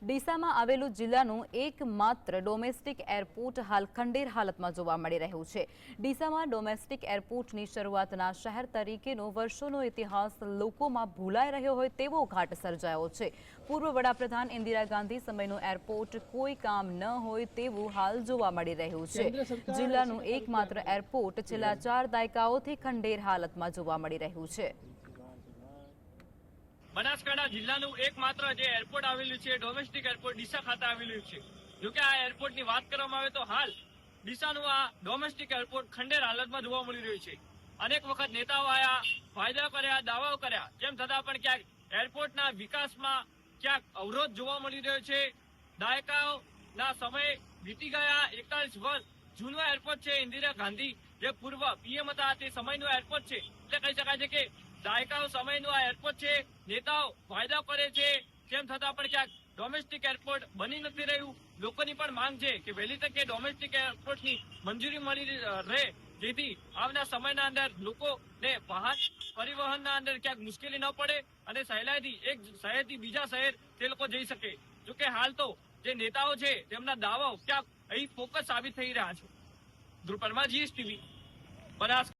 ડીસામાં આવેલું જિલ્લાનું એકમાત્ર ડોમેસ્ટિક એરપોર્ટ હાલ ખંડેર હાલતમાં જોવા મળી રહ્યું છે। ડીસામાં ડોમેસ્ટિક એરપોર્ટની શરૂઆતના શહેર તરીકેનો વર્ષોનો ઇતિહાસ લોકોમાં ભૂલાઈ રહ્યો હોય તેવો ઘાટ સર્જાયો છે। પૂર્વ વડાપ્રધાન ઇન્દિરા ગાંધી સમયનું એરપોર્ટ કોઈ કામ ન હોય તેવું હાલ જોવા મળી રહ્યું છે। જિલ્લાનું એકમાત્ર એરપોર્ટ છેલ્લા 4 દાયકાઓથી ખંડેર હાલતમાં જોવા મળી રહ્યું છે। બનાસકાંઠા જિલ્લાનું એકમાત્ર જે એરપોર્ટ આવેલું છે ડોમેસ્ટિક એરપોર્ટ ડીસા ખાતે આવેલું છે। જોકે આ એરપોર્ટની વાત કરવામાં આવે તો હાલ ડીસાનું આ ડોમેસ્ટિક એરપોર્ટ ખંડેર હાલતમાં જોવા મળી રહ્યું છે। અનેક વખત નેતાઓ આયા, વાયદા કર્યા, દાવાઓ કર્યા, તેમ છતાં પણ ક્યાંક એરપોર્ટના વિકાસમાં ક્યાંક અવરોધ જોવા મળી રહ્યો છે। દાયકાઓના સમય વીતી ગયા, 41 વર્ષ જૂનું એરપોર્ટ છે। ઇન્દિરા ગાંધી જે પૂર્વ પીએમ હતા તે સમયનું એરપોર્ટ છે। એટલે કહી શકાય છે કે દાયકાઓ સમયનું આ એરપોર્ટ છે। નેતાઓ વાયદા કરે છે, તેમ છતાં પણ ક્યાંક ડોમેસ્ટિક એરપોર્ટ બની નથી રહ્યું। લોકોની પણ માંગ છે કે વહેલી તકે ડોમેસ્ટિક એરપોર્ટની મંજૂરી મળી રહે, જેથી આવનાર સમયના અંદર લોકોને વાહન પરિવહનના અંદર ક્યાંક મુશ્કેલી ન પડે અને સહેલાઈથી એક શહેરથી બીજા શહેર તે લોકો જઈ શકે। જોકે હાલ તો જે નેતાઓ છે તેમના દાવાઓ ક્યાંક અહીં ફોકસ સાબિત થઈ રહ્યા છે। ધ્રુવ પરમાર, GSTV, બનાસકાંઠા।